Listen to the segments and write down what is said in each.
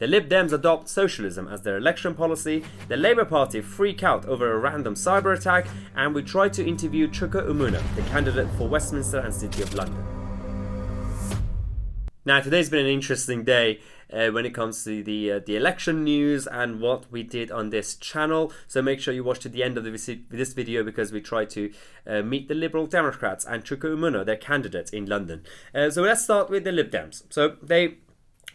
The Lib Dems adopt socialism as their election policy, the Labour Party freak out over a random cyber attack, and we try to interview Chuka Umunna, the candidate for Westminster and City of London. Now, today's been an interesting day when it comes to the election news and what we did on this channel. So make sure you watch to the end of this video, because we try to meet the Liberal Democrats and Chuka Umunna, their candidate in London. So let's start with the Lib Dems. So they,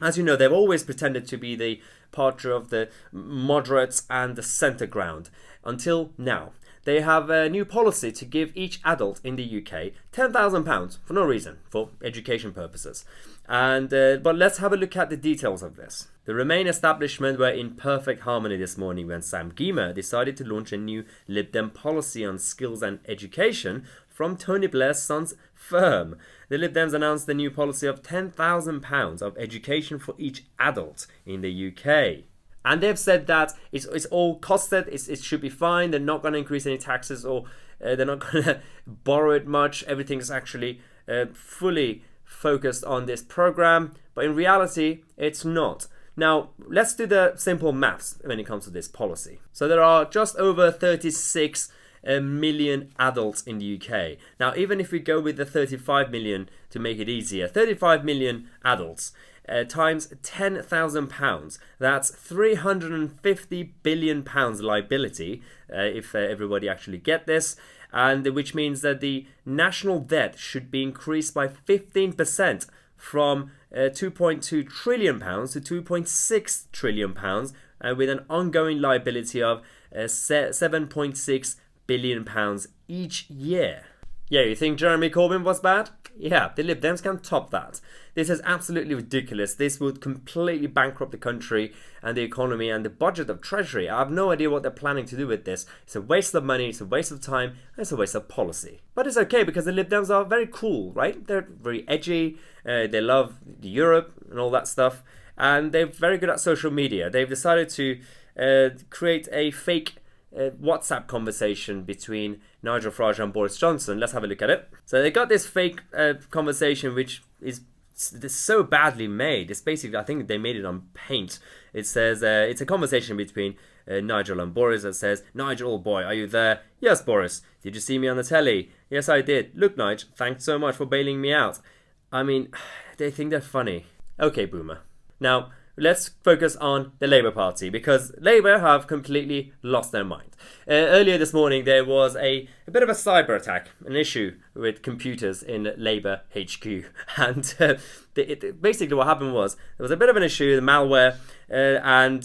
as you know, they've always pretended to be the party of the moderates and the centre ground until now. They have a new policy to give each adult in the UK £10,000 for no reason, for education purposes. And but let's have a look at the details of this. The Remain establishment were in perfect harmony this morning when Sam Gyimah decided to launch a new Lib Dem policy on skills and education from Tony Blair's son's firm. The Lib Dems announced the new policy of £10,000 of education for each adult in the UK. And they've said that it's all costed, it should be fine, they're not going to increase any taxes, or they're not going to borrow it much. Everything's actually fully focused on this program, but in reality, it's not. Now, let's do the simple maths when it comes to this policy. So there are just over 36 million adults in the UK. Now, even if we go with the 35 million to make it easier, 35 million adults times £10,000, that's £350 billion liability, if everybody actually get this, and which means that the national debt should be increased by 15% from £2.2 trillion to £2.6 trillion, with an ongoing liability of £7.6 billion each year. Yeah, you think Jeremy Corbyn was bad? Yeah, the Lib Dems can top that. This is absolutely ridiculous. This would completely bankrupt the country and the economy and the budget of Treasury. I have no idea what they're planning to do with this. It's a waste of money, it's a waste of time, and it's a waste of policy. But it's okay, because the Lib Dems are very cool, right? They're very edgy, they love Europe and all that stuff, and they're very good at social media. They've decided to create a fake WhatsApp conversation between Nigel Farage and Boris Johnson. Let's have a look at it. So they got this fake conversation, which is so badly made. It's basically, I think they made it on paint. It says it's a conversation between Nigel and Boris that says, "Nigel, old boy, are you there? Yes, Boris. Did you see me on the telly? Yes, I did. Look, Nigel, thanks so much for bailing me out." I mean, they think they're funny. Okay, boomer. Now, let's focus on the Labour Party, because Labour have completely lost their mind. Earlier this morning, there was a bit of a cyber attack, an issue with computers in Labour HQ. And basically what happened was, there was a bit of an issue, the malware, and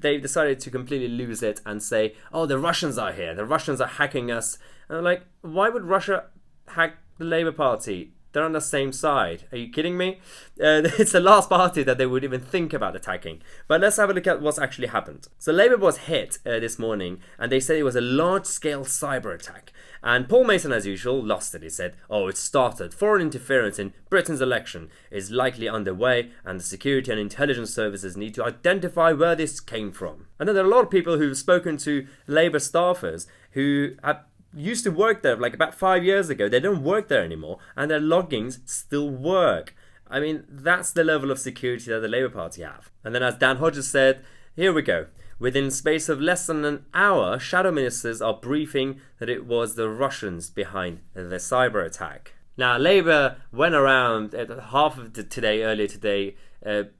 they decided to completely lose it and say, "Oh, the Russians are here, the Russians are hacking us." And I'm like, why would Russia hack the Labour Party? They're on the same side. Are you kidding me? It's the last party that they would even think about attacking. But let's have a look at what's actually happened. So Labour was hit this morning, and they said it was a large-scale cyber attack. And Paul Mason, as usual, lost it. He said, "Oh, it started. Foreign interference in Britain's election is likely underway, and the security and intelligence services need to identify where this came from." And then there are a lot of people who've spoken to Labour staffers who have used to work there like about 5 years ago. They don't work there anymore, and their logins still work. I mean, that's the level of security that the Labour Party have. And then, as Dan Hodges said, here we go. Within space of less than an hour, shadow ministers are briefing that it was the Russians behind the cyber attack. Now, Labour went around earlier today,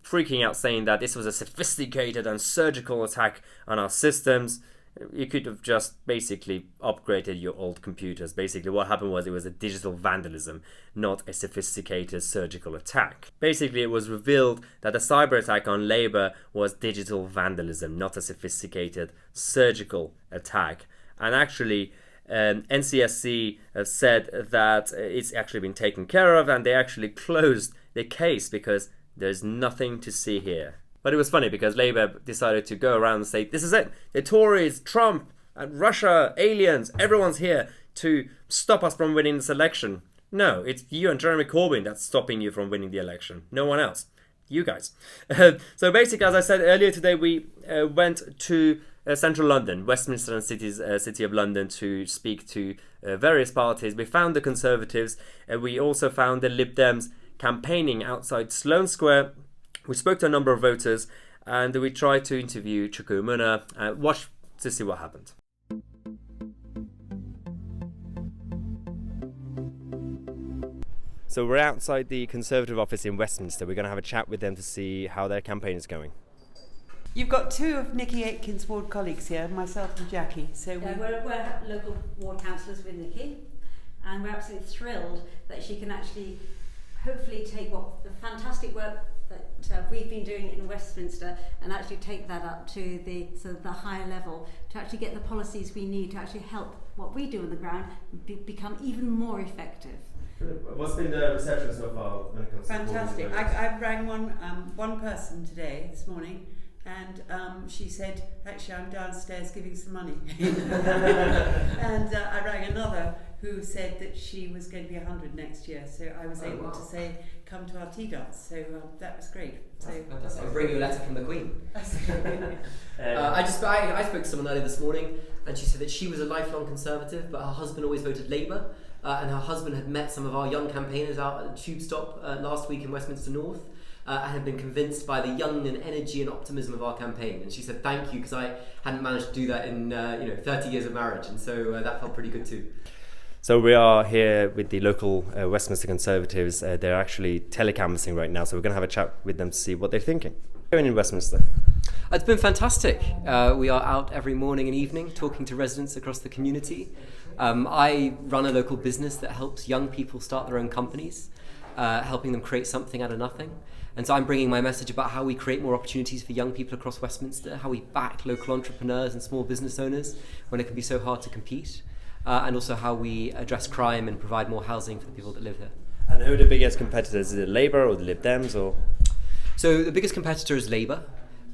freaking out, saying that this was a sophisticated and surgical attack on our systems. You could have just basically upgraded your old computers. Basically what happened was, it was a digital vandalism, not a sophisticated surgical attack. Basically it was revealed that the cyber attack on Labour was digital vandalism, not a sophisticated surgical attack. And actually NCSC have said that it's actually been taken care of, and they actually closed the case because there's nothing to see here. But it was funny because Labour decided to go around and say, "This is it. The Tories, Trump, and Russia, aliens, everyone's here to stop us from winning this election." No, it's you and Jeremy Corbyn that's stopping you from winning the election. No one else. You guys. So basically, as I said earlier today, we went to central London, Westminster and City of London, to speak to various parties. We found the Conservatives. We also found the Lib Dems campaigning outside Sloane Square. We spoke to a number of voters, and we tried to interview Gyimah. Watch to see what happened. So we're outside the Conservative office in Westminster. We're going to have a chat with them to see how their campaign is going. You've got two of Nikki Aitken's ward colleagues here, myself and Jackie. So we're local ward councillors with Nikki, and we're absolutely thrilled that she can actually hopefully take what the fantastic work that we've been doing in Westminster and actually take that up to the higher level to actually get the policies we need to actually help what we do on the ground become even more effective. What's been the reception so far when it comes fantastic. I rang one person this morning, and she said, actually, I'm downstairs giving some money. And I rang another who said that she was going to be 100 next year, so I was able to say, come to our tea dance. So that was great. So I'll bring you a letter from the Queen. I spoke to someone earlier this morning, and she said that she was a lifelong Conservative, but her husband always voted Labour, and her husband had met some of our young campaigners out at the tube stop last week in Westminster North, and had been convinced by the young and energy and optimism of our campaign. And she said, thank you, because I hadn't managed to do that in 30 years of marriage, and so that felt pretty good too. So we are here with the local Westminster Conservatives. They're actually telecanvassing right now, so we're going to have a chat with them to see what they're thinking. Going in Westminster. It's been fantastic. We are out every morning and evening talking to residents across the community. I run a local business that helps young people start their own companies, helping them create something out of nothing. And so I'm bringing my message about how we create more opportunities for young people across Westminster, how we back local entrepreneurs and small business owners when it can be so hard to compete, and also how we address crime and provide more housing for the people that live here. And who are the biggest competitors? Is it Labour or the Lib Dems? Or? So the biggest competitor is Labour,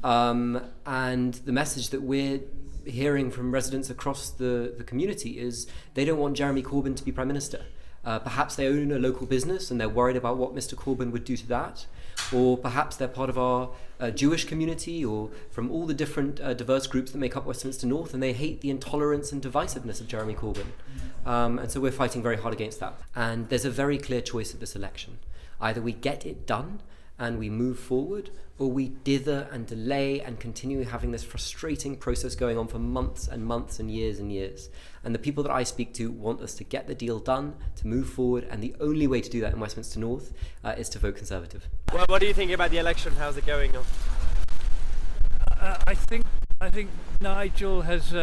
and the message that we're hearing from residents across the community is they don't want Jeremy Corbyn to be Prime Minister. Perhaps they own a local business and they're worried about what Mr. Corbyn would do to that, or perhaps they're part of our Jewish community or from all the different diverse groups that make up Westminster North, and they hate the intolerance and divisiveness of Jeremy Corbyn. And so we're fighting very hard against that. And there's a very clear choice at this election. Either we get it done and we move forward, or we dither and delay and continue having this frustrating process going on for months and months and years and years. And the people that I speak to want us to get the deal done, to move forward, and the only way to do that in Westminster North is to vote Conservative. Well, what do you think about the election? How's it going? I think Nigel has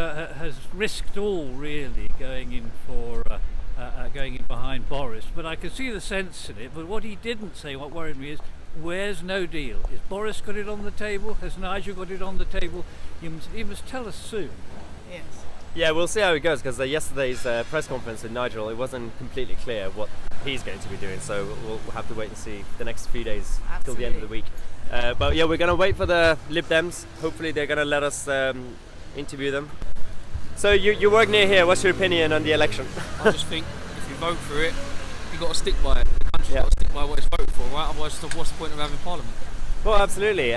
risked all really going in behind Boris, but I can see the sense in it. But what he didn't say, what worried me, is where's no deal? Is Boris got it on the table? Has Nigel got it on the table? He must tell us soon. yes. Yeah, we'll see how it goes, because yesterday's press conference with Nigel, it wasn't completely clear what he's going to be doing, so we'll have to wait and see the next few days till the end of the week. But yeah, we're going to wait for the Lib Dems. Hopefully they're going to let us interview them. So you work near here. What's your opinion on the election? I just think if you vote for it, you've got to stick by it. The country's got to stick by what it's voted for, right? Otherwise, what's the point of having parliament? Well, absolutely.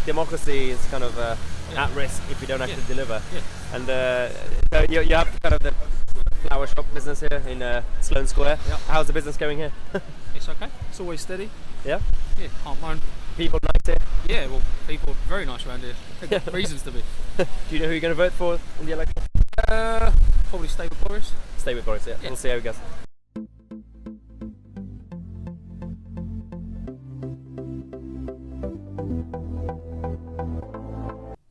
Democracy is kind of at risk if you don't actually deliver. Yeah. And so you have kind of the flower shop business here in Sloane Square. Yep. How's the business going here? It's okay. It's always steady. Yeah? Yeah, can't moan. People nice here? Yeah, well, people are very nice around here. Reasons to be. Do you know who you're going to vote for in the election? Probably stay with Boris. Stay with Boris, yeah. We'll see how it goes.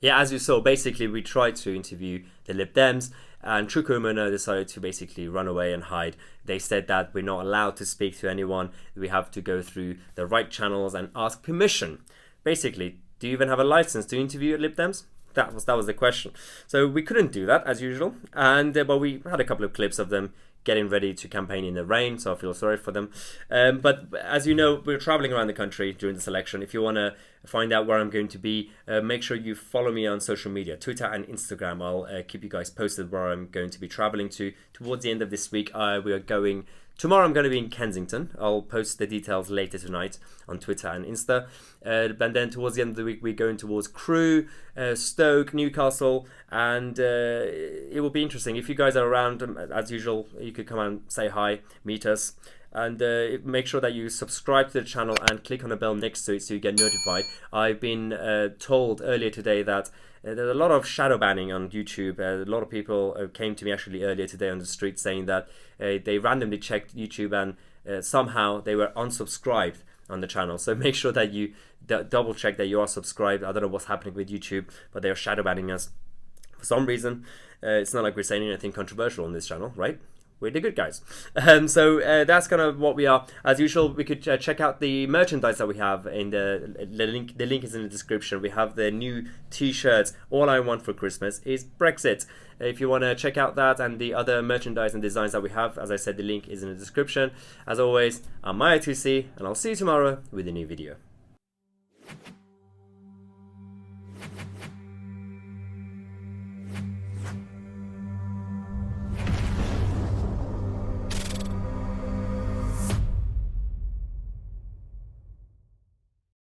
Yeah, as you saw, basically we tried to interview the Lib Dems, and Gyimah decided to basically run away and hide. They said that we're not allowed to speak to anyone, we have to go through the right channels and ask permission. Basically, do you even have a license to interview Lib Dems? That was the question. So we couldn't do that as usual, and but we had a couple of clips of them getting ready to campaign in the rain, so I feel sorry for them. But as you know, we're traveling around the country during this election. If you want to find out where I'm going to be, make sure you follow me on social media, Twitter and Instagram. I'll keep you guys posted where I'm going to be traveling to. Towards the end of this week, tomorrow I'm going to be in Kensington. I'll post the details later tonight on Twitter and Insta. And then towards the end of the week, we're going towards Crewe, Stoke, Newcastle, and it will be interesting. If you guys are around, as usual, you could come and say hi, meet us. And make sure that you subscribe to the channel and click on the bell next to it so you get notified. I've been told earlier today that there's a lot of shadow banning on YouTube. A lot of people came to me actually earlier today on the street saying that they randomly checked YouTube and somehow they were unsubscribed on the channel. So make sure that you double check that you are subscribed. I don't know what's happening with YouTube, but they are shadow banning us for some reason. It's not like we're saying anything controversial on this channel, right? We're the good guys. So that's kind of what we are. As usual, we could check out the merchandise that we have in the link. The link is in the description. We have the new t-shirts. All I want for Christmas is Brexit. If you want to check out that and the other merchandise and designs that we have, as I said, the link is in the description. As always, I'm Tousi, and I'll see you tomorrow with a new video.